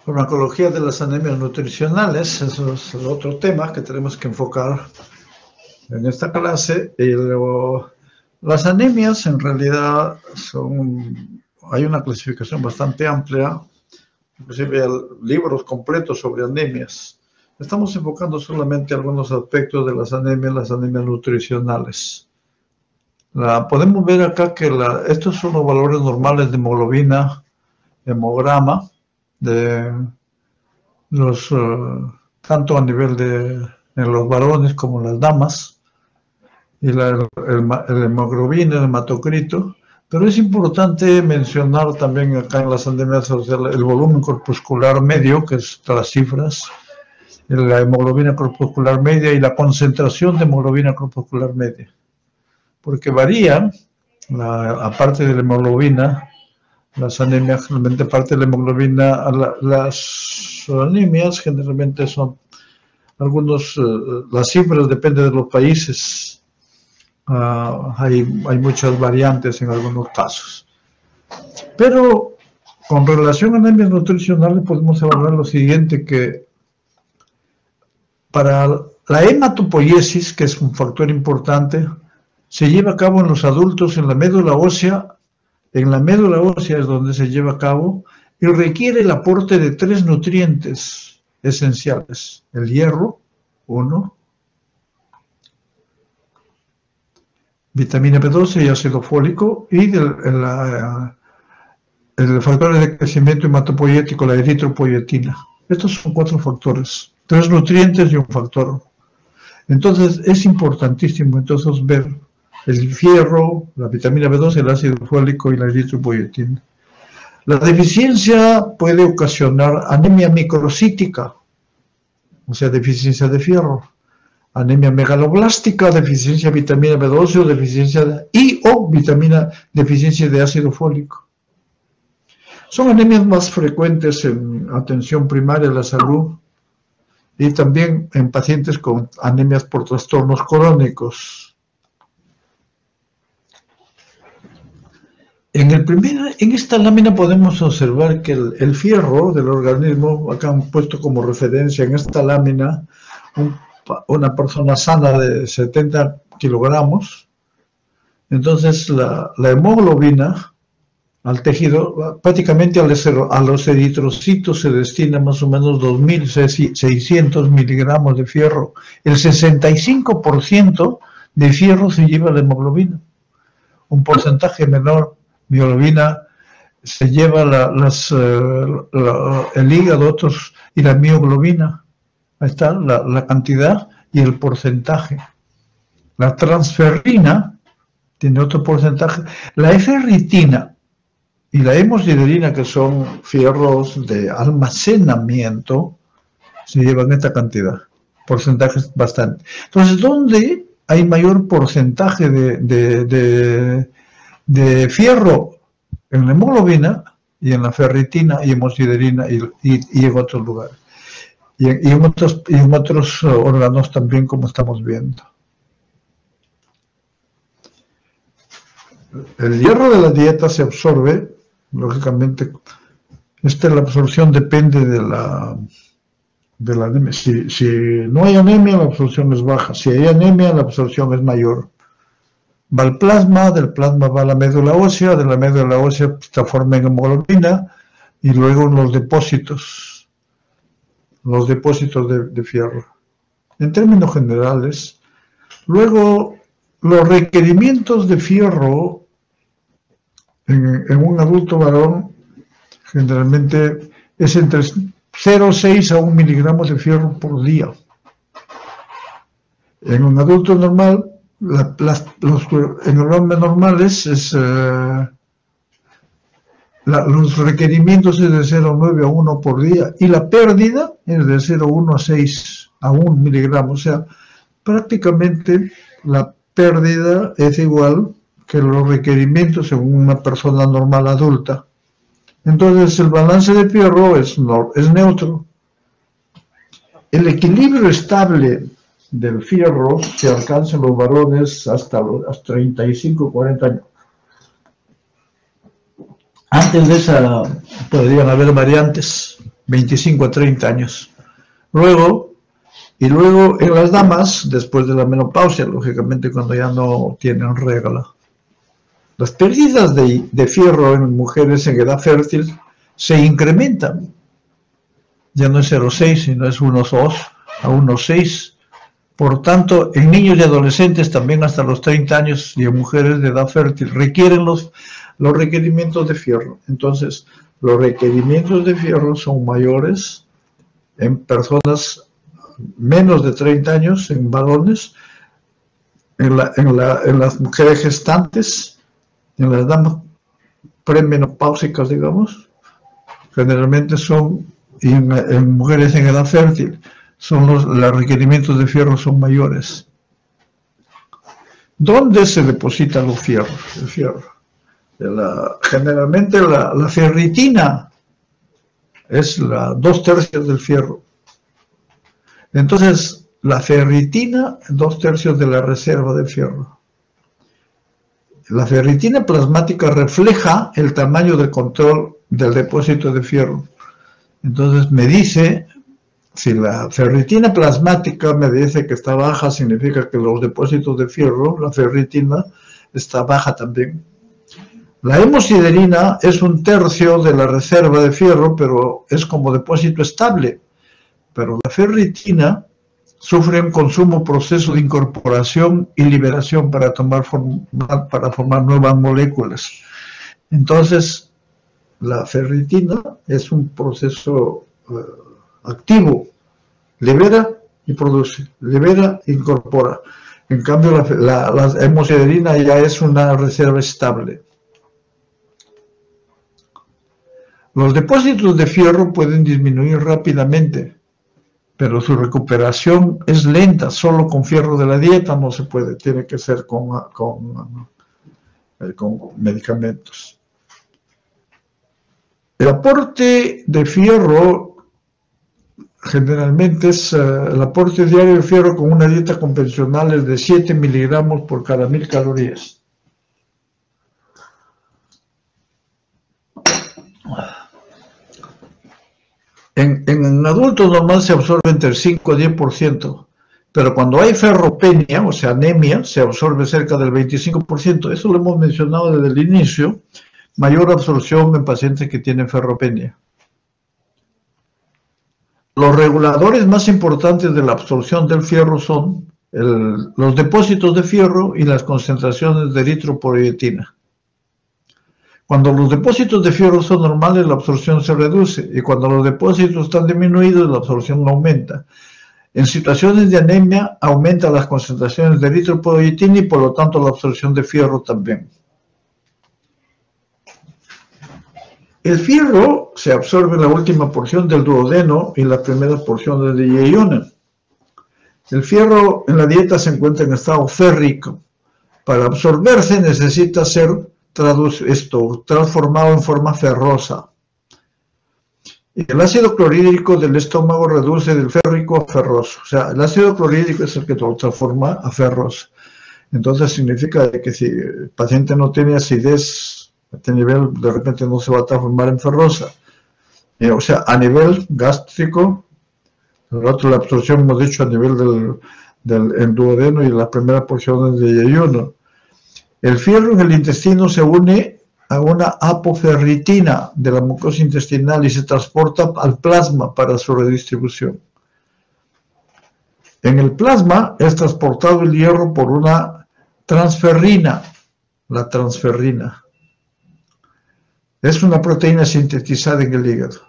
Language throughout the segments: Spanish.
Farmacología de las anemias nutricionales, eso es el otro tema que tenemos que enfocar en esta clase. Y luego, las anemias en realidad hay una clasificación bastante amplia, inclusive hay libros completos sobre anemias. Estamos enfocando solamente algunos aspectos de las anemias nutricionales. Podemos ver acá que estos son los valores normales de hemoglobina, hemograma, tanto a nivel en los varones como en las damas, y el hemoglobina, el hematocrito. Pero es importante mencionar también acá en las anemias el volumen corpuscular medio, que es las cifras, la hemoglobina corpuscular media y la concentración de hemoglobina corpuscular media, porque varían, aparte de la hemoglobina, las anemias generalmente parte de la hemoglobina, las anemias generalmente son las cifras dependen de los países, hay muchas variantes en algunos casos. Pero con relación a anemias nutricionales podemos hablar lo siguiente, que para la hematopoiesis, que es un factor importante, se lleva a cabo en los adultos en la médula ósea. En la médula ósea es donde se lleva a cabo y requiere el aporte de 3 nutrientes esenciales: el hierro, 1, vitamina B12 y ácido fólico, y el factor de crecimiento hematopoiético, la eritropoietina. Estos son 4 factores, 3 nutrientes y un factor. Entonces es importantísimo ver el fierro, la vitamina B12, el ácido fólico y la eritropoietina. La deficiencia puede ocasionar anemia microcítica, o sea, deficiencia de fierro, anemia megaloblástica, deficiencia de vitamina B12 o deficiencia de ácido fólico. Son anemias más frecuentes en atención primaria de la salud y también en pacientes con anemias por trastornos crónicos. En esta lámina podemos observar que el fierro del organismo, acá han puesto como referencia en esta lámina una persona sana de 70 kilogramos. Entonces la hemoglobina al tejido, prácticamente a los eritrocitos se destina más o menos 2.600 miligramos de fierro. El 65% de fierro se lleva la hemoglobina. Un porcentaje menor mioglobina se lleva el hígado y la mioglobina. Ahí está la cantidad y el porcentaje. La transferrina tiene otro porcentaje. La ferritina y la hemosiderina, que son fierros de almacenamiento, se llevan esta cantidad. Porcentajes bastante. Entonces, ¿dónde hay mayor porcentaje de fierro? En la hemoglobina y en la ferritina y hemosiderina y en otros lugares. Y en otros órganos también, como estamos viendo. El hierro de la dieta se absorbe, lógicamente. La absorción depende de la anemia. Si no hay anemia, la absorción es baja. Si hay anemia, la absorción es mayor. Va al plasma, del plasma va a la médula ósea, de la médula ósea se forma en hemoglobina y luego los depósitos de fierro. En términos generales, luego los requerimientos de fierro en un adulto varón generalmente es entre 0,6 a 1 miligramos de fierro por día. En un adulto normal, los engramajes normales los requerimientos es de 0,9 a 1 por día y la pérdida es de 0,1 a 1 miligramo. O sea, prácticamente la pérdida es igual que los requerimientos en una persona normal adulta. Entonces el balance de fierro es neutro. El equilibrio estable del fierro se alcanza en los varones hasta los 35 40 años. Antes de esa podrían haber variantes, 25 a 30 años. Luego en las damas, después de la menopausia, lógicamente cuando ya no tienen regla. Las pérdidas de fierro en mujeres en edad fértil se incrementan. Ya no es 0,6, sino es 1,2 a 1,6. Por tanto, en niños y adolescentes también hasta los 30 años y en mujeres de edad fértil requieren los requerimientos de fierro. Entonces, los requerimientos de fierro son mayores en personas menos de 30 años, en varones, en las mujeres gestantes, en las damas premenopáusicas, digamos, generalmente son, y en mujeres en edad fértil, los requerimientos de fierro son mayores. ¿Dónde se depositan los fierros? El fierro. Generalmente la ferritina es 2/3 del fierro. Entonces, la ferritina, 2/3 de la reserva de fierro. La ferritina plasmática refleja el tamaño del control del depósito de fierro. Entonces me dice, si la ferritina plasmática me dice que está baja, significa que los depósitos de fierro, la ferritina, está baja también. La hemosiderina es 1/3 de la reserva de fierro, pero es como depósito estable. Pero la ferritina sufre un consumo proceso de incorporación y liberación para formar nuevas moléculas. Entonces, la ferritina es un proceso activo, libera y produce, libera e incorpora. En cambio, la hemosiderina ya es una reserva estable. Los depósitos de fierro pueden disminuir rápidamente, pero su recuperación es lenta. Solo con fierro de la dieta no se puede, tiene que ser con medicamentos. El aporte de fierro generalmente es el aporte diario de fierro con una dieta convencional es de 7 miligramos por cada 1000 calorías. En adultos normal se absorbe entre 5 a 10%, pero cuando hay ferropenia, o sea, anemia, se absorbe cerca del 25%. Eso lo hemos mencionado desde el inicio, mayor absorción en pacientes que tienen ferropenia. Los reguladores más importantes de la absorción del fierro son los depósitos de fierro y las concentraciones de eritropoietina. Cuando los depósitos de fierro son normales, la absorción se reduce, y cuando los depósitos están disminuidos, la absorción aumenta. En situaciones de anemia, aumentan las concentraciones de eritropoietina y por lo tanto la absorción de fierro también. El fierro se absorbe en la última porción del duodeno y la primera porción del yeyuno. El fierro en la dieta se encuentra en estado férrico. Para absorberse necesita ser transformado en forma ferrosa. El ácido clorhídrico del estómago reduce del férrico a ferroso. O sea, el ácido clorhídrico es el que lo transforma a ferroso. Entonces significa que si el paciente no tiene acidez a este nivel, de repente no se va a transformar en ferrosa. O sea, a nivel gástrico, la absorción hemos dicho a nivel del duodeno y la primera porción es de yeyuno. El fierro en el intestino se une a una apoferritina de la mucosa intestinal y se transporta al plasma para su redistribución. En el plasma es transportado el hierro por una transferrina. La transferrina es una proteína sintetizada en el hígado.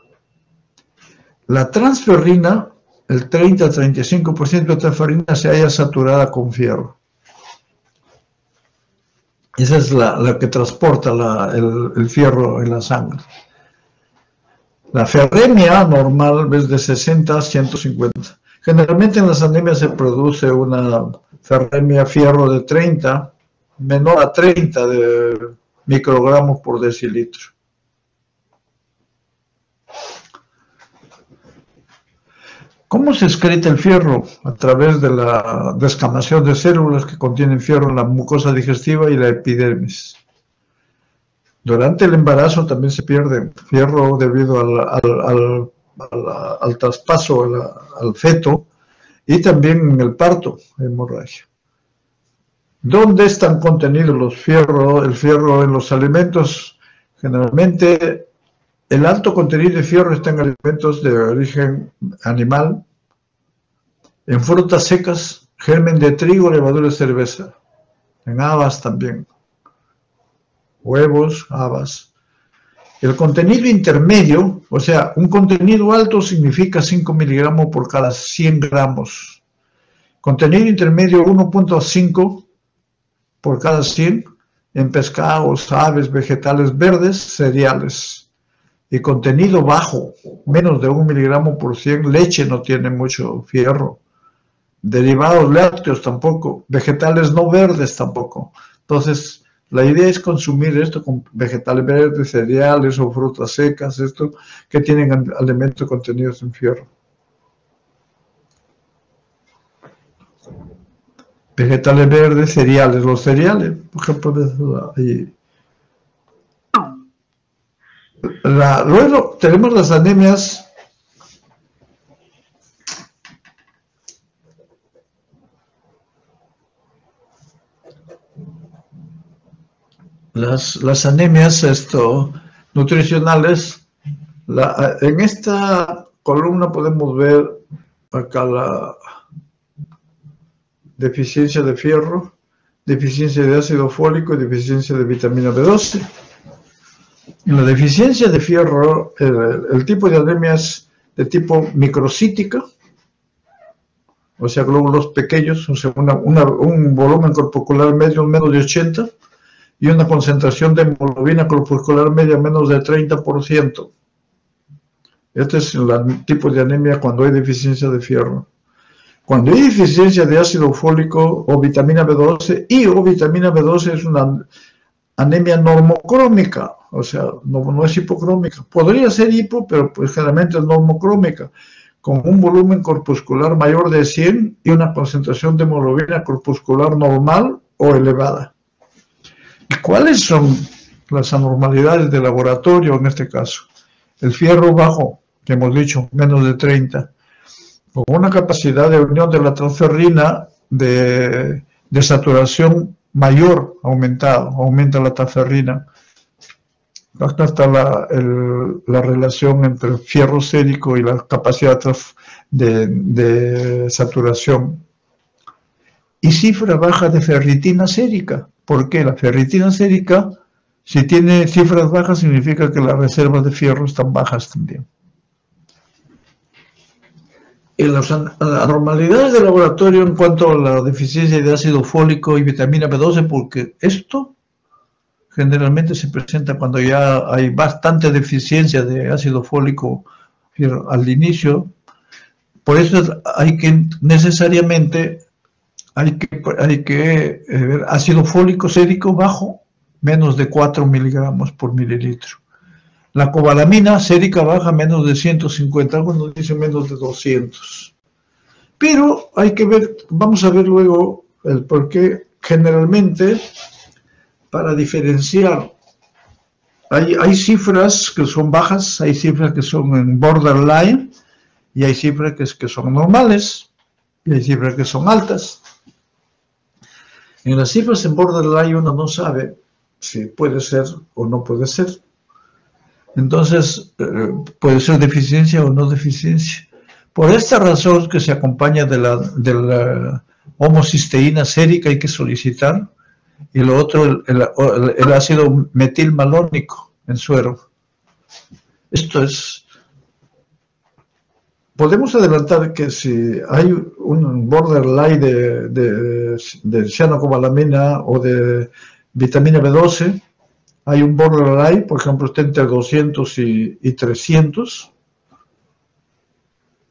La transferrina, el 30-35% de transferrina se halla saturada con fierro. Esa es la que transporta el fierro en la sangre. La ferremia normal es de 60 a 150. Generalmente en las anemias se produce una ferremia fierro de 30, menor a 30 de microgramos por decilitro. ¿Cómo se excreta el fierro? A través de la descamación de células que contienen fierro en la mucosa digestiva y la epidermis. Durante el embarazo también se pierde fierro debido al al traspaso al feto, y también en el parto, hemorragia. ¿Dónde están contenidos el fierro en los alimentos? Generalmente el alto contenido de fierro está en alimentos de origen animal, en frutas secas, germen de trigo, levadura de cerveza, en habas también, huevos, habas. El contenido intermedio, o sea, un contenido alto significa 5 miligramos por cada 100 gramos. Contenido intermedio 1.5 por cada 100 en pescados, aves, vegetales verdes, cereales. Y contenido bajo, menos de 1 miligramo por 100, leche no tiene mucho fierro. Derivados lácteos tampoco, vegetales no verdes tampoco. Entonces, la idea es consumir esto con vegetales verdes, cereales o frutas secas, esto que tienen alimentos contenidos en fierro. Vegetales verdes, cereales, los cereales, por ejemplo, ahí. Luego tenemos las anemias. Las anemias nutricionales. En esta columna podemos ver acá la deficiencia de fierro, deficiencia de ácido fólico y deficiencia de vitamina B12. En la deficiencia de fierro, el tipo de anemia es de tipo microcítica, o sea, glóbulos pequeños, o sea, un volumen corpuscular medio menos de 80 y una concentración de hemoglobina corpuscular media menos de 30%. Este es el tipo de anemia cuando hay deficiencia de fierro. Cuando hay deficiencia de ácido fólico o vitamina B12 o vitamina B12 es una anemia normocrómica, o sea, no es hipocrómica. Podría ser hipo, pero pues generalmente es normocrómica, con un volumen corpuscular mayor de 100 y una concentración de hemoglobina corpuscular normal o elevada. ¿Y cuáles son las anormalidades de laboratorio en este caso? El fierro bajo, que hemos dicho, menos de 30, con una capacidad de unión de la transferrina de saturación mayor, aumenta la transferrina. Acá está la relación entre el fierro sérico y la capacidad de saturación. Y cifra baja de ferritina sérica. ¿Por qué? La ferritina sérica, si tiene cifras bajas, significa que las reservas de fierro están bajas también. Y las anormalidades de laboratorio en cuanto a la deficiencia de ácido fólico y vitamina B12, porque esto generalmente se presenta cuando ya hay bastante deficiencia de ácido fólico al inicio. Por eso necesariamente hay que ver ácido fólico sérico bajo, menos de 4 miligramos por mililitro. La cobalamina sérica baja menos de 150, algunos dicen menos de 200. Pero hay que ver, vamos a ver luego el por qué generalmente, para diferenciar, hay cifras que son bajas, hay cifras que son en borderline, y hay cifras que son normales, y hay cifras que son altas. En las cifras en borderline uno no sabe si puede ser o no puede ser. Entonces, puede ser deficiencia o no deficiencia. Por esta razón que se acompaña de la homocisteína sérica hay que solicitar, y lo otro, el ácido metilmalónico en suero. Esto es... Podemos adelantar que si hay un borderline de cianocobalamina o de vitamina B12, hay un borderline, por ejemplo, está entre 200 y 300,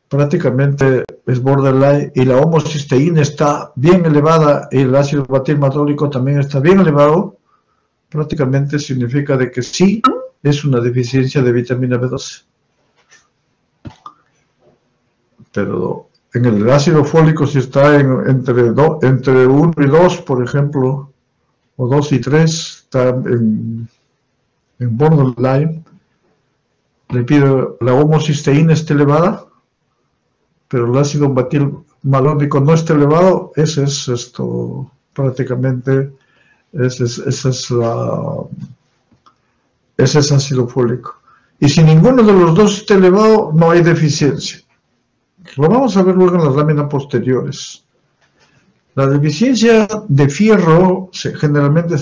prácticamente es borderline, y la homocisteína está bien elevada y el ácido metilmalónico también está bien elevado, prácticamente significa de que sí es una deficiencia de vitamina B12. Pero en el ácido fólico, si está entre 1 y 2, por ejemplo, o 2 y 3, está en borderline. le pido, la homocisteína está elevada, pero el ácido metilmalónico no está elevado, ese es esto, prácticamente, ese es ácido fólico. Y si ninguno de los dos está elevado, no hay deficiencia. Lo vamos a ver luego en las láminas posteriores. La deficiencia de fierro, generalmente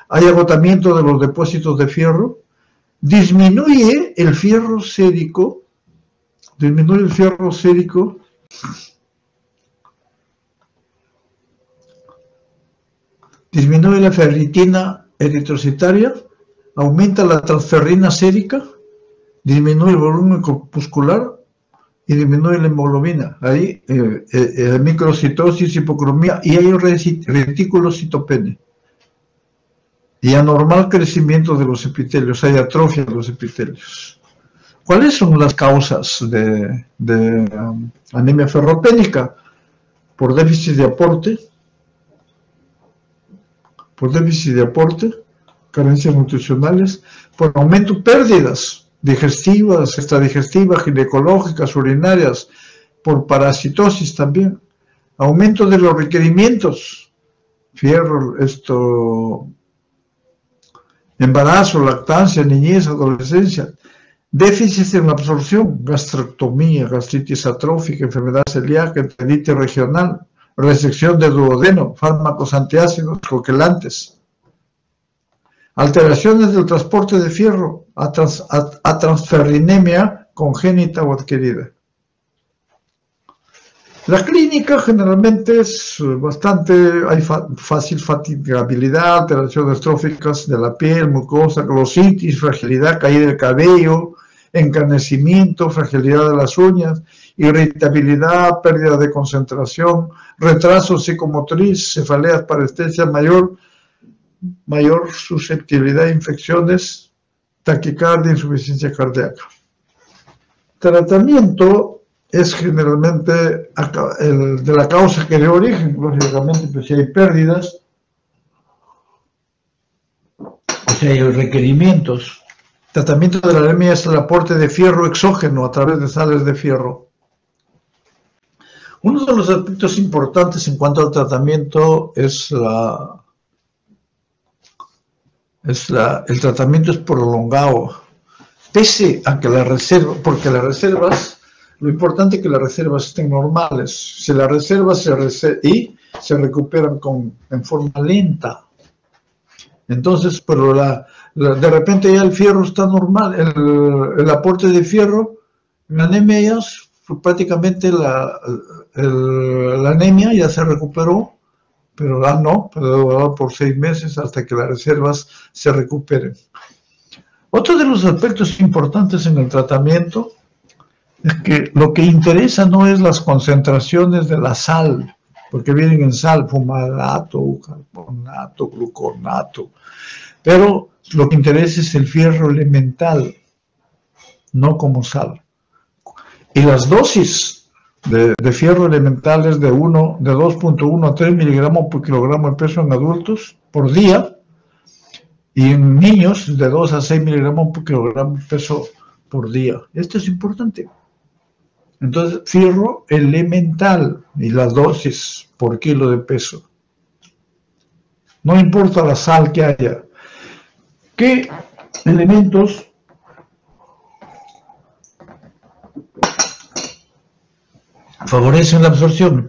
hay agotamiento de los depósitos de fierro, disminuye el fierro sérico, disminuye la ferritina eritrocitaria, aumenta la transferrina sérica, disminuye el volumen corpuscular y disminuye la hemoglobina. Ahí microcitosis, hipocromía y hay reticulocitopenia. Y anormal crecimiento de los epitelios, hay atrofia de los epitelios. ¿Cuáles son las causas de anemia ferropénica? Por déficit de aporte, carencias nutricionales, por aumento de pérdidas digestivas, extradigestivas, ginecológicas, urinarias, por parasitosis también, aumento de los requerimientos, fierro, embarazo, lactancia, niñez, adolescencia, déficit en la absorción, gastroctomía, gastritis atrófica, enfermedad celíaca, enteritis regional, resección de duodeno, fármacos antiácidos, coagulantes, alteraciones del transporte de fierro, transferrinemia congénita o adquirida. La clínica generalmente es hay fácil fatigabilidad, alteraciones tróficas de la piel, mucosa, glositis, fragilidad, caída del cabello, encanecimiento, fragilidad de las uñas, irritabilidad, pérdida de concentración, retraso psicomotriz, cefaleas, parestesia, mayor susceptibilidad a infecciones, taquicardia, insuficiencia cardíaca. Tratamiento es generalmente de la causa que dio origen, lógicamente, pues si hay pérdidas, o si hay requerimientos. Tratamiento de la anemia es el aporte de fierro exógeno a través de sales de fierro. Uno de los aspectos importantes en cuanto al tratamiento es el tratamiento es prolongado, pese a que porque las reservas, lo importante es que las reservas estén normales. Si las reservas se recuperan en forma lenta, entonces, pero de repente ya el fierro está normal, el aporte de fierro, en anemia ya prácticamente la anemia ya se recuperó, pero no, puede durar por 6 meses hasta que las reservas se recuperen. Otro de los aspectos importantes en el tratamiento es que lo que interesa no es las concentraciones de la sal, porque vienen en sal, fumarato, carbonato, gluconato, pero lo que interesa es el fierro elemental, no como sal. Y las dosis de fierro elementales de 2.1 a 3 miligramos por kilogramo de peso en adultos por día, y en niños de 2 a 6 miligramos por kilogramo de peso por día. Esto es importante. Entonces, fierro elemental y las dosis por kilo de peso. No importa la sal que haya. ¿Qué elementos favorecen la absorción? El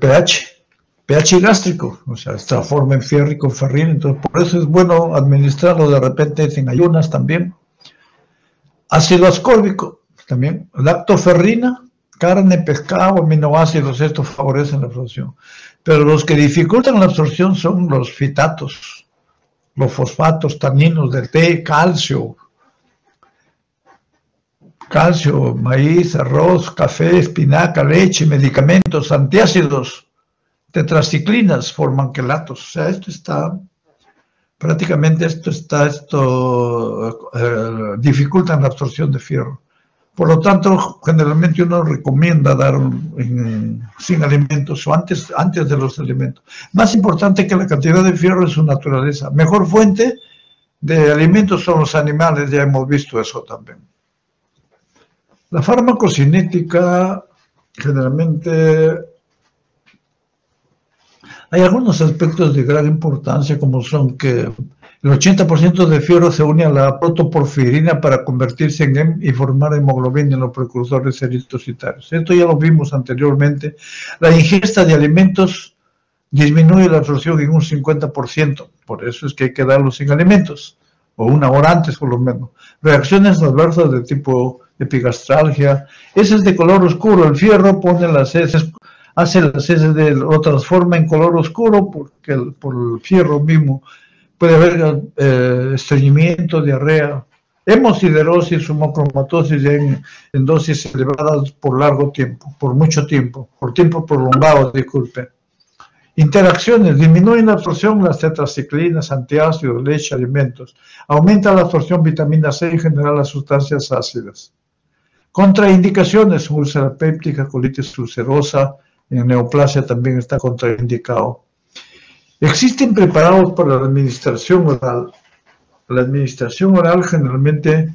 pH gástrico, o sea, se transforma en fierro y ferrina, entonces por eso es bueno administrarlo de repente sin ayunas también. Ácido ascórbico, también, lactoferrina, carne, pescado, aminoácidos, estos favorecen la absorción. Pero los que dificultan la absorción son los fitatos, los fosfatos, taninos del té, calcio, maíz, arroz, café, espinaca, leche, medicamentos, antiácidos, tetraciclinas forman quelatos. O sea, dificultan la absorción de fierro. Por lo tanto, generalmente uno recomienda dar sin alimentos o antes de los alimentos. Más importante que la cantidad de fierro es su naturaleza. Mejor fuente de alimentos son los animales, ya hemos visto eso también. La farmacocinética, generalmente, hay algunos aspectos de gran importancia, como son que el 80% de fierro se une a la protoporfirina para convertirse en M y formar hemoglobina en los precursores eritrocitarios. Esto ya lo vimos anteriormente. La ingesta de alimentos disminuye la absorción en un 50%, por eso es que hay que darlos sin alimentos, o una hora antes por lo menos. Reacciones adversas de tipo epigastralgia, heces de color oscuro, el fierro pone las heces, hace las heces, lo transforma en color oscuro porque por el fierro mismo puede haber estreñimiento, diarrea, hemosiderosis, hemocromatosis en dosis elevadas por largo tiempo, por mucho tiempo, por tiempo prolongado, disculpe. Interacciones, disminuyen la absorción las tetraciclinas, antiácidos, leche, alimentos. Aumenta la absorción vitamina C y en general las sustancias ácidas. Contraindicaciones, úlcera péptica, colitis ulcerosa, en neoplasia también está contraindicado. Existen preparados para la administración oral. La administración oral generalmente,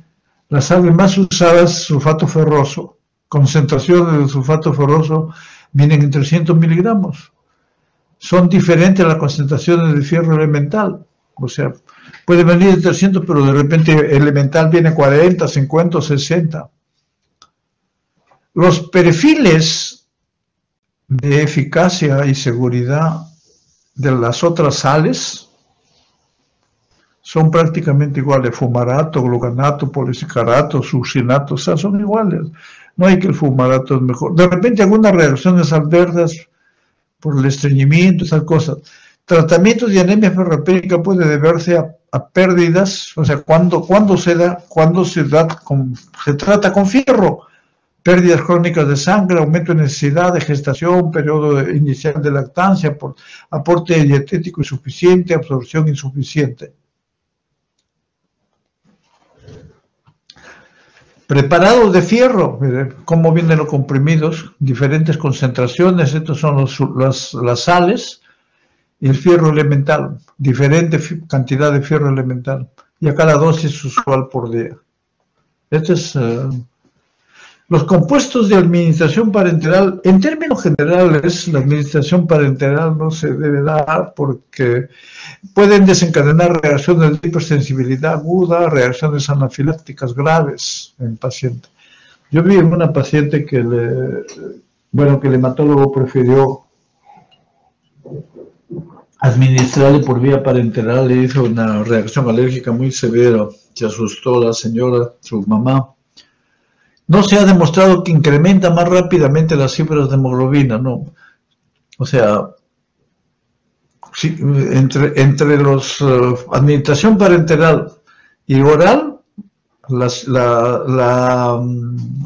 las sales más usadas, sulfato ferroso. Concentraciones de sulfato ferroso vienen en 300 miligramos. Son diferentes las concentraciones de fierro elemental. O sea, puede venir de 300, pero de repente elemental viene 40, 50 o 60. Los perfiles de eficacia y seguridad de las otras sales son prácticamente iguales. Fumarato, glutamato, polisacarato, succinato, o sea, son iguales. No hay que el fumarato es mejor. De repente algunas reacciones adversas por el estreñimiento, esas cosas. Tratamientos de anemia ferropénica puede deberse a pérdidas, o sea, cuando se trata con fierro, pérdidas crónicas de sangre, aumento de necesidad de gestación, periodo inicial de lactancia, por aporte dietético insuficiente, absorción insuficiente. Preparados de fierro, cómo vienen los comprimidos, diferentes concentraciones, estos son las sales y el fierro elemental, diferente cantidad de fierro elemental, y a cada dosis usual por día. Los compuestos de administración parenteral, en términos generales, la administración parenteral no se debe dar porque pueden desencadenar reacciones de hipersensibilidad aguda, reacciones anafilácticas graves en paciente. Yo vi en una paciente que el hematólogo prefirió administrarle por vía parenteral, le hizo una reacción alérgica muy severa, se asustó la señora, su mamá. No se ha demostrado que incrementa más rápidamente las cifras de hemoglobina, ¿no? O sea, sí, entre los administración parenteral y oral, la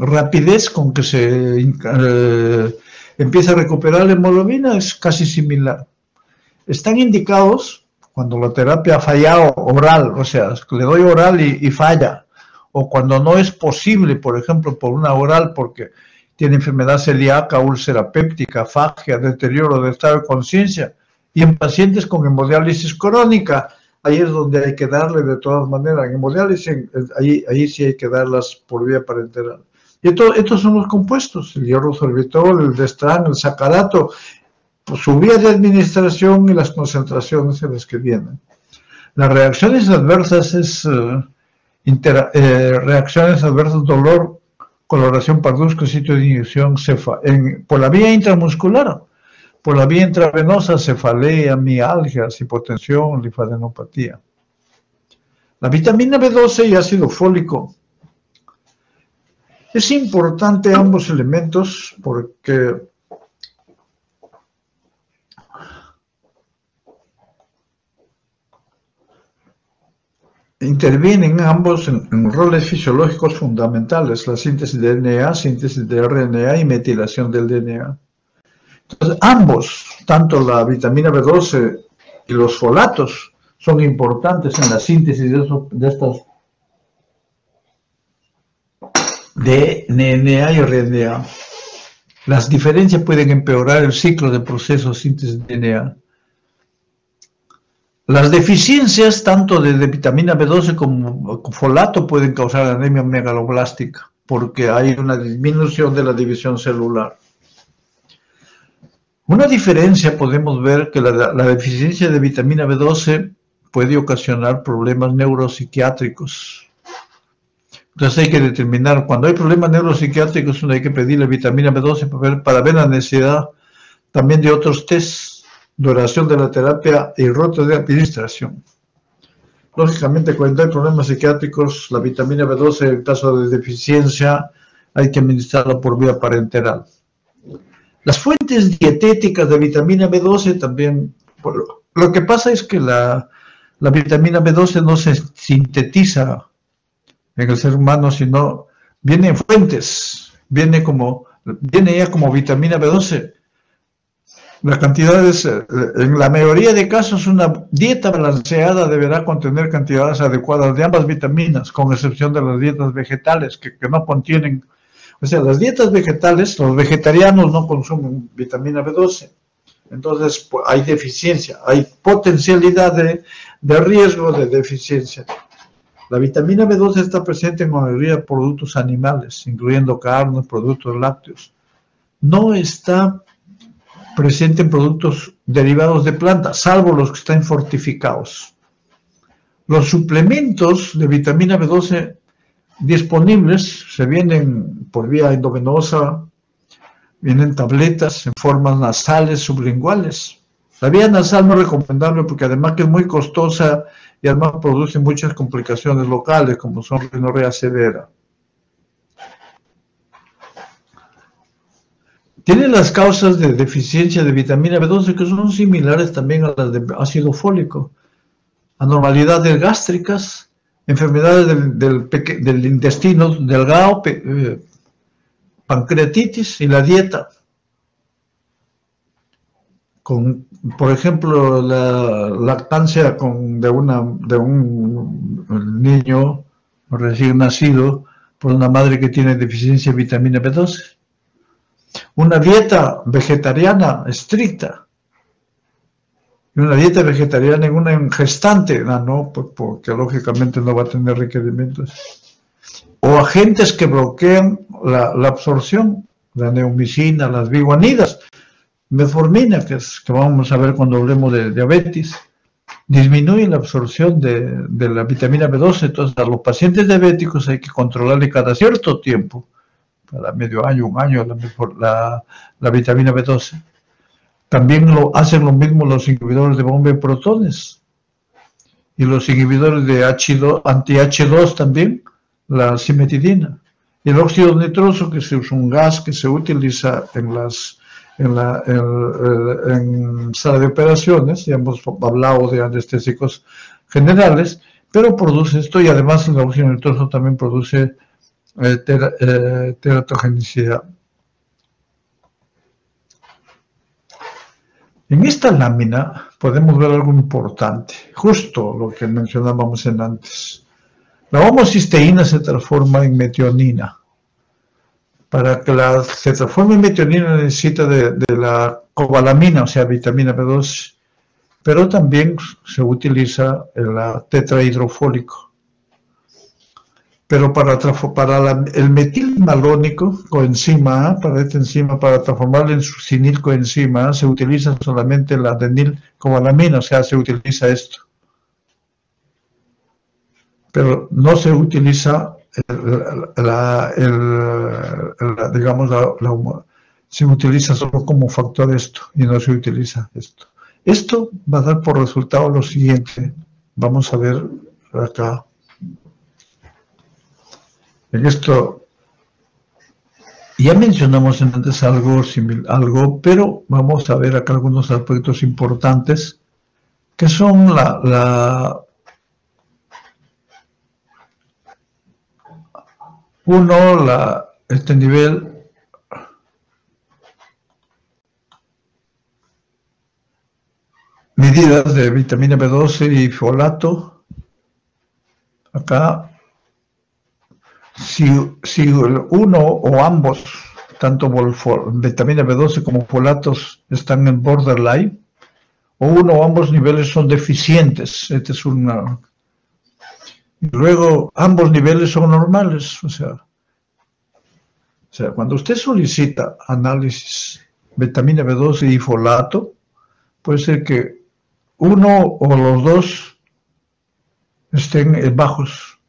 rapidez con que se empieza a recuperar la hemoglobina es casi similar. Están indicados cuando la terapia ha fallado oral, o sea, le doy oral y falla. O cuando no es posible, por ejemplo, por una oral, porque tiene enfermedad celíaca, úlcera péptica, fagia, deterioro del estado de conciencia, y en pacientes con hemodiálisis crónica, ahí es donde hay que darle de todas maneras, en hemodiálisis, ahí sí hay que darlas por vía parenteral. Y estos son los compuestos, el hierrosorbitol, el destran, el sacarato, pues, su vía de administración y las concentraciones en las que vienen. Las reacciones adversas es... reacciones adversas, dolor, coloración parduzca, sitio de inyección, por la vía intramuscular, por la vía intravenosa, cefalea, mialgias, hipotensión, linfadenopatía. La vitamina B12 y ácido fólico. Es importante ambos elementos porque intervienen ambos en roles fisiológicos fundamentales, la síntesis de DNA, síntesis de RNA y metilación del DNA. Entonces, ambos, tanto la vitamina B12 y los folatos, son importantes en la síntesis de estas DNA y RNA. Las diferencias pueden empeorar el ciclo de procesos de síntesis de DNA. Las deficiencias tanto de vitamina B12 como folato pueden causar anemia megaloblástica. porque hay una disminución de la división celular. Una diferencia podemos ver que la deficiencia de vitamina B12 puede ocasionar problemas neuropsiquiátricos. Entonces hay que determinar, cuando hay problemas neuropsiquiátricos, hay que pedirle vitamina B12 para ver la necesidad también de otros test, duración de la terapia y ruta de administración. Lógicamente, cuando hay problemas psiquiátricos, la vitamina B12, en caso de deficiencia, hay que administrarla por vía parenteral. Las fuentes dietéticas de vitamina B12 también, lo que pasa es que la vitamina B12 no se sintetiza en el ser humano, sino viene en fuentes, viene ya como vitamina B12. La cantidad en la mayoría de casos, una dieta balanceada deberá contener cantidades adecuadas de ambas vitaminas, con excepción de las dietas vegetales que no contienen. O sea, las dietas vegetales, los vegetarianos no consumen vitamina B12. Entonces, pues, hay deficiencia, hay potencialidad de riesgo de deficiencia. La vitamina B12 está presente en la mayoría de productos animales, incluyendo carnes, productos lácteos. No está presente en productos derivados de plantas, salvo los que están fortificados. Los suplementos de vitamina B12 disponibles se vienen por vía endovenosa, vienen tabletas en formas nasales, sublinguales. La vía nasal no es recomendable porque además que es muy costosa y además produce muchas complicaciones locales como son rinorrea severa. Tiene las causas de deficiencia de vitamina B12 que son similares también a las de ácido fólico. Anormalidades gástricas, enfermedades del intestino delgado, pancreatitis y la dieta. Por ejemplo, la lactancia de un niño recién nacido por una madre que tiene deficiencia de vitamina B12. Una dieta vegetariana estricta. Y una dieta vegetariana en una gestante, no, porque lógicamente no va a tener requerimientos. O agentes que bloquean la absorción, la neomicina, las biguanidas, metformina, que vamos a ver cuando hablemos de diabetes, disminuye la absorción de la vitamina B12. Entonces, a los pacientes diabéticos hay que controlarle cada cierto tiempo, cada medio año, un año, la vitamina B12. También hacen lo mismo los inhibidores de bomba de protones y los inhibidores de anti-H2 también, la cimetidina. Y el óxido nitroso, que es un gas que se utiliza en sala de operaciones, ya hemos hablado de anestésicos generales, pero produce esto y además el óxido nitroso también produce teratogenicidad. En esta lámina podemos ver algo importante, justo lo que mencionábamos antes. La homocisteína se transforma en metionina. Para que se transforme en metionina necesita de la cobalamina, o sea, vitamina B12, pero también se utiliza el tetrahidrofólico. Pero para el metilmalónico, coenzima A, para esta enzima, para transformarlo en succinilcoenzima A, se utiliza solamente la adenilcobalamina, o sea, se utiliza esto. Pero no se utiliza, se utiliza solo como factor esto, y no se utiliza esto. Esto va a dar por resultado lo siguiente. Vamos a ver acá. En esto ya mencionamos antes algo, pero vamos a ver acá algunos aspectos importantes que son este nivel medidas de vitamina B12 y folato. Acá si uno o ambos, tanto vitamina B12 como folatos, están en borderline, o uno o ambos niveles son deficientes, y luego ambos niveles son normales, o sea, O sea, cuando usted solicita análisis vitamina B12 y folato, puede ser que uno o los dos estén bajos,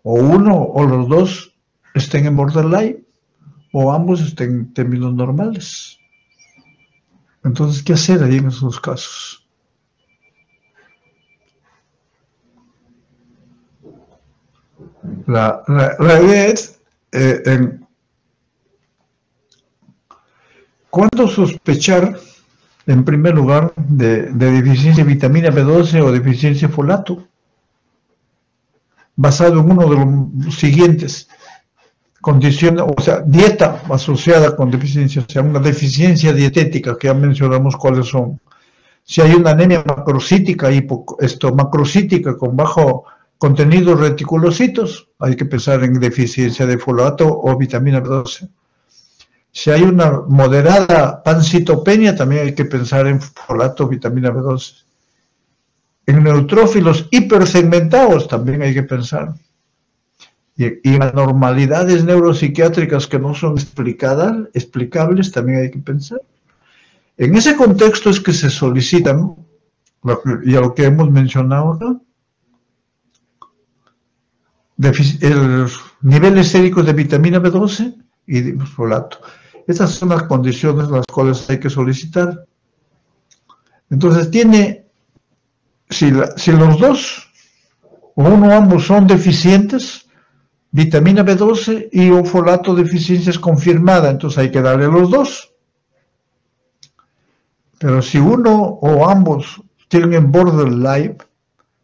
o uno o los dos estén en borderline, o ambos estén en términos normales. Entonces, ¿qué hacer ahí en esos casos? La idea es, ¿cuándo sospechar, en primer lugar, de deficiencia de vitamina B12 o deficiencia de folato? Basado en uno de los siguientes condiciones, o sea, dieta asociada con deficiencia, o sea, una deficiencia dietética, que ya mencionamos cuáles son. Si hay una anemia macrocítica, macrocítica con bajo contenido de reticulocitos, hay que pensar en deficiencia de folato o vitamina B12. Si hay una moderada pancitopenia, también hay que pensar en folato o vitamina B12. En neutrófilos hipersegmentados también hay que pensar. Y en anormalidades neuropsiquiátricas que no son explicables también hay que pensar. En ese contexto es que se solicitan, y a lo que hemos mencionado acá, niveles séricos de vitamina B12 y de folato. Estas son las condiciones las cuales hay que solicitar. Entonces si los dos o uno o ambos son deficientes, vitamina B12 y un folato deficiencia es confirmada, entonces hay que darle los dos. Pero si uno o ambos tienen borderline,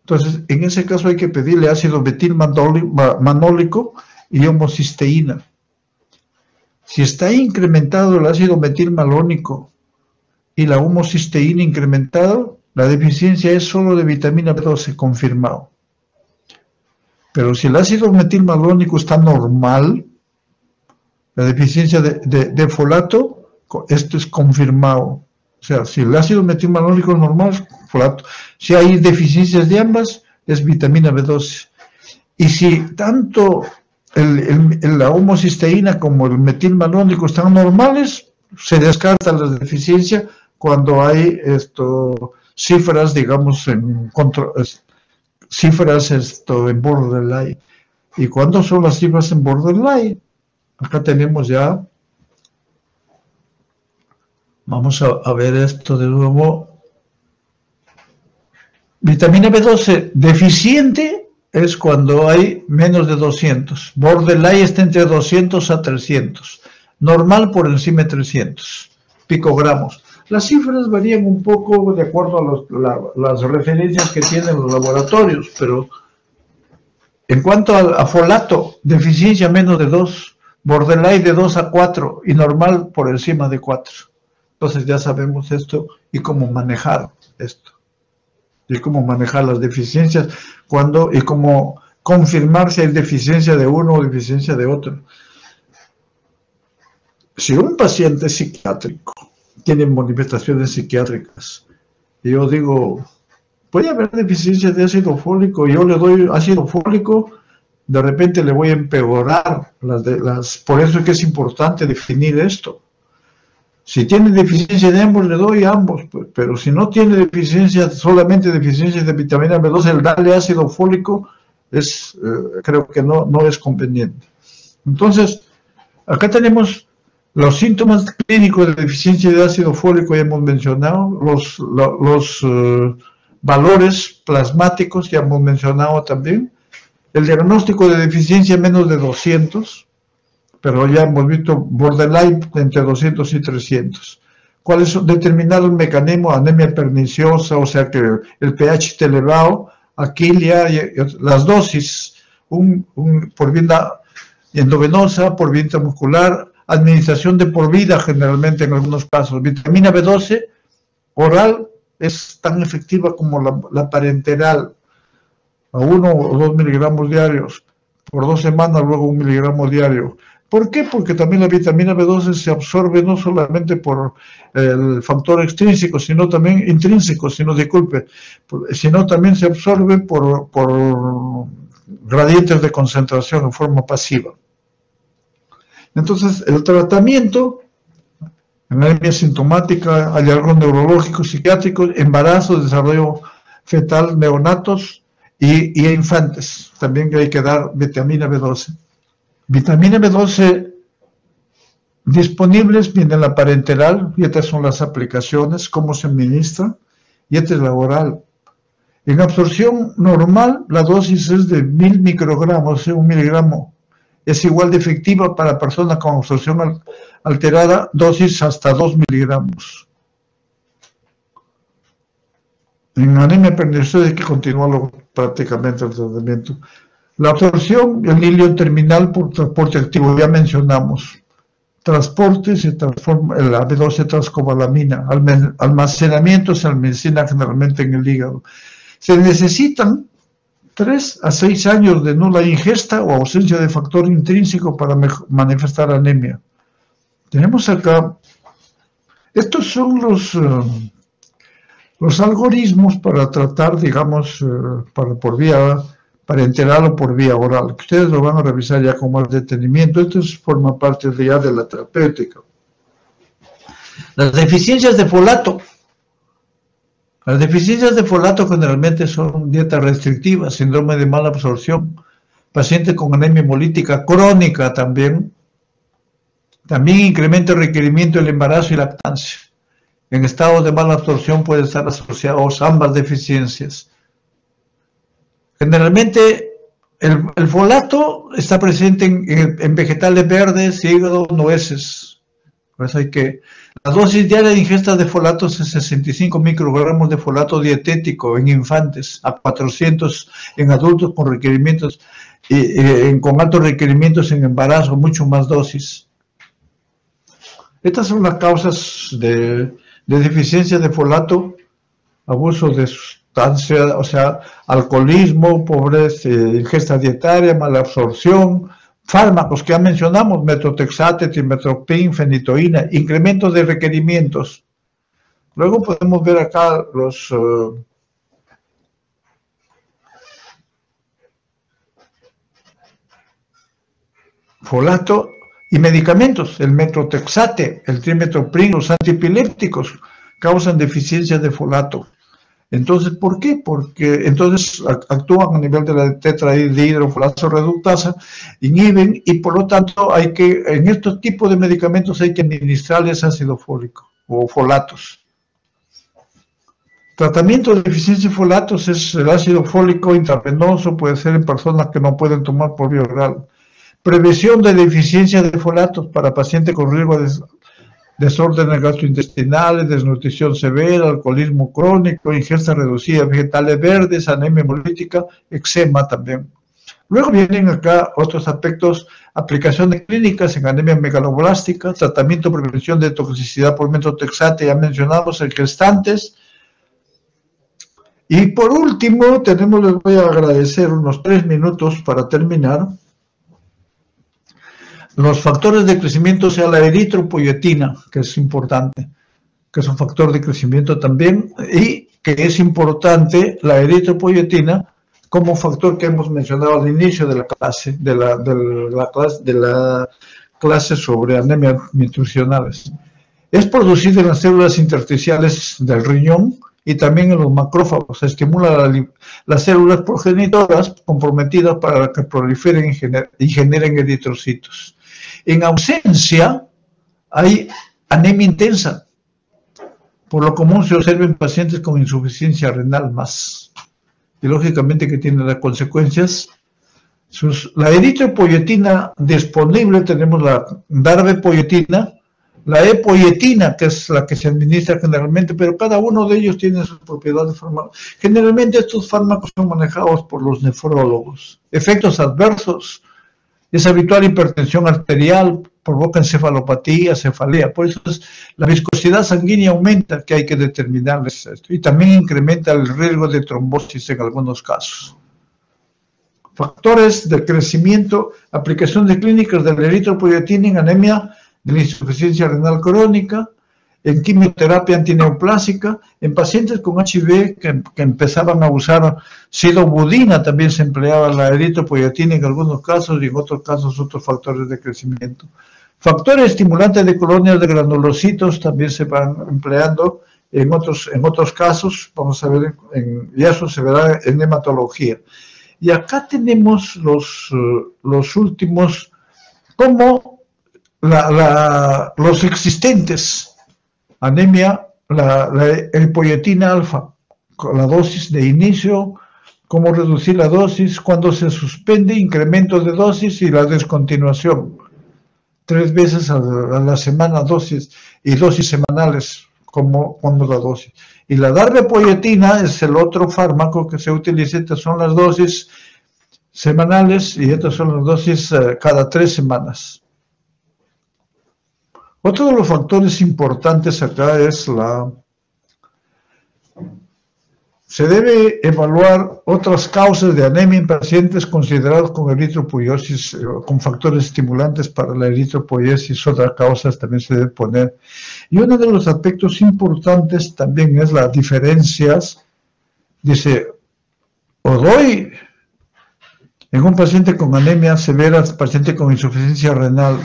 entonces en ese caso hay que pedirle ácido metilmanólico y homocisteína. Si está incrementado el ácido metilmalónico y la homocisteína incrementado, la deficiencia es solo de vitamina B12 confirmado. Pero si el ácido metilmalónico está normal, la deficiencia de folato, esto es confirmado. O sea, si el ácido metilmalónico es normal, folato. Si hay deficiencias de ambas, es vitamina B12. Y si tanto la homocisteína como el metilmalónico están normales, se descarta la deficiencia cuando hay cifras, digamos, cifras en borderline. ¿Y cuándo son las cifras en borderline? Acá tenemos ya, vamos a ver esto de nuevo. Vitamina B12 deficiente es cuando hay menos de 200. Borderline está entre 200 a 300. Normal por encima de 300 picogramos. Las cifras varían un poco de acuerdo a las referencias que tienen los laboratorios, pero en cuanto a folato, deficiencia menos de 2, borderline de 2 a 4 y normal por encima de 4. Entonces ya sabemos esto y cómo manejar esto. Y cómo manejar las deficiencias y cómo confirmar si hay deficiencia de uno o deficiencia de otro. Si un paciente psiquiátrico tiene manifestaciones psiquiátricas y yo digo, puede haber deficiencia de ácido fólico, y yo le doy ácido fólico, de repente le voy a empeorar por eso es que es importante definir esto. Si tiene deficiencia de ambos, le doy ambos, pero si no tiene deficiencia, solamente deficiencia de vitamina B12, el darle ácido fólico creo que no es conveniente. Entonces, acá tenemos los síntomas clínicos de deficiencia de ácido fólico, ya hemos mencionado, los valores plasmáticos, ya hemos mencionado también, el diagnóstico de deficiencia menos de 200, pero ya hemos visto borderline entre 200 y 300. ¿Cuál es determinar el mecanismo? Anemia perniciosa, o sea que el pH está elevado, aquilia, las dosis, por vía endovenosa, por vía intramuscular, administración de por vida generalmente en algunos casos. Vitamina B12 oral es tan efectiva como la parenteral, a 1 o 2 miligramos diarios, por 2 semanas, luego 1 miligramo diario. ¿Por qué? Porque también la vitamina B12 se absorbe no solamente por el factor extrínseco, sino también intrínseco, sino también se absorbe por gradientes de concentración en forma pasiva. Entonces, el tratamiento, anemia sintomática, hallazgos neurológicos, psiquiátricos, embarazo, desarrollo fetal, neonatos y a infantes. También hay que dar vitamina B12. Vitamina B12 disponibles, viene la parenteral, y estas son las aplicaciones, cómo se administra, y esta es la oral. En absorción normal, la dosis es de 1000 microgramos, o sea, 1 miligramo. Es igual de efectiva para personas con absorción alterada, dosis hasta 2 miligramos. En anemia perniciosa hay que continuarlo prácticamente el tratamiento. La absorción, el hilio terminal por transporte activo, ya mencionamos. Transporte se transforma, la B12 se transcobalamina. Almacenamiento se almacena generalmente en el hígado. Se necesitan 3 a 6 años de nula ingesta o ausencia de factor intrínseco para manifestar anemia. Tenemos acá, estos son los algoritmos para tratar, digamos, por vía parenteral o por vía oral, que ustedes lo van a revisar ya con más detenimiento. Esto forma parte ya de la terapéutica. Las deficiencias de folato. Las deficiencias de folato generalmente son dieta restrictiva, síndrome de mala absorción, paciente con anemia hemolítica crónica también incrementa el requerimiento del embarazo y lactancia. En estado de mala absorción pueden estar asociados ambas deficiencias. Generalmente el folato está presente en vegetales verdes, hígado, nueces. Por eso la dosis diaria de ingesta de folatos es 65 microgramos de folato dietético en infantes, a 400 en adultos con requerimientos, con altos requerimientos en embarazo, mucho más dosis. Estas son las causas de deficiencia de folato: abuso de sustancia, o sea, alcoholismo, pobreza, ingesta dietaria, mala absorción, fármacos que ya mencionamos, metotrexate, trimethoprim, fenitoína, incremento de requerimientos. Luego podemos ver acá los folato y medicamentos. El metotrexate, el trimethoprim, los antipilépticos causan deficiencia de folato. Entonces, ¿por qué? Porque entonces actúan a nivel de la tetrahidrofolasa reductasa, inhiben, y por lo tanto en estos tipos de medicamentos hay que administrarles ácido fólico o folatos. Tratamiento de deficiencia de folatos es el ácido fólico intravenoso, puede ser en personas que no pueden tomar por vía oral. Prevención de deficiencia de folatos para pacientes con riesgo de desórdenes gastrointestinales, desnutrición severa, alcoholismo crónico, ingesta reducida de vegetales verdes, anemia hemolítica, eczema también. Luego vienen acá otros aspectos: aplicaciones clínicas en anemia megaloblástica, tratamiento de prevención de toxicidad por metotrexate, ya mencionamos, en gestantes. Y por último, les voy a agradecer unos 3 minutos para terminar. Los factores de crecimiento, sea la eritropoyetina, que es importante, que es un factor de crecimiento también, y que es importante la eritropoyetina como factor que hemos mencionado al inicio de la clase, de la clase sobre anemias nutricionales. Es producido en las células intersticiales del riñón y también en los macrófagos. Estimula las células progenitoras comprometidas para que proliferen y generen eritrocitos. En ausencia hay anemia intensa. Por lo común se observa en pacientes con insuficiencia renal más. Y lógicamente que tiene las consecuencias. La eritropoyetina disponible, tenemos la darbepoyetina, la epoyetina, que es la que se administra generalmente, pero cada uno de ellos tiene sus propiedades farmacológicas. Generalmente estos fármacos son manejados por los nefrólogos. Efectos adversos: es habitual hipertensión arterial, provoca encefalopatía, cefalea. Por eso la viscosidad sanguínea aumenta, que hay que determinarles esto. Y también incrementa el riesgo de trombosis en algunos casos. Factores de crecimiento: aplicaciones clínicas de la eritropoyetina en anemia de la insuficiencia renal crónica, en quimioterapia antineoplásica, en pacientes con HIV que empezaban a usar sidobudina, también se empleaba la eritropoyetina en algunos casos, y en otros casos otros factores de crecimiento. Factores estimulantes de colonias de granulocitos también se van empleando en otros casos, vamos a ver, y eso se verá en hematología. Y acá tenemos los últimos, como los existentes, anemia, el poietina alfa, con la dosis de inicio, cómo reducir la dosis, cuando se suspende, incremento de dosis y la descontinuación. 3 veces a la semana dosis y dosis semanales cuando la dosis. Y la darbepoetina es el otro fármaco que se utiliza, estas son las dosis semanales y estas son las dosis cada 3 semanas. Otro de los factores importantes acá es se debe evaluar otras causas de anemia en pacientes considerados con eritropoiesis, con factores estimulantes para la eritropoiesis, otras causas también se debe poner. Y uno de los aspectos importantes también es las diferencias, dice, o doy en un paciente con anemia severa, paciente con insuficiencia renal,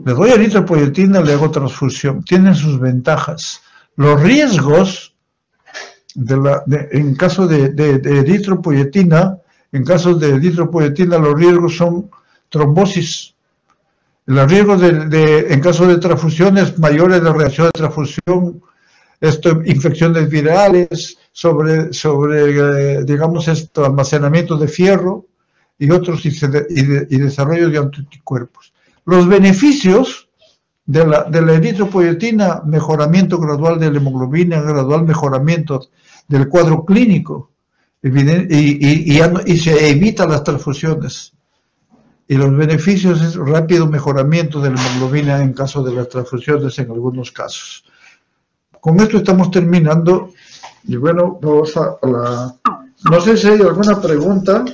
le doy eritropoietina, le hago transfusión, tienen sus ventajas. Los riesgos en caso de eritropoietina, los riesgos son trombosis. Los riesgos en caso de transfusiones mayores de reacción de transfusión, infecciones virales, digamos, almacenamiento de fierro y otros, y desarrollo de anticuerpos. Los beneficios de la eritropoietina, mejoramiento gradual de la hemoglobina, gradual mejoramiento del cuadro clínico, y se evita las transfusiones. Y los beneficios es rápido mejoramiento de la hemoglobina en caso de las transfusiones en algunos casos. Con esto estamos terminando, y bueno, vamos no sé si hay alguna pregunta.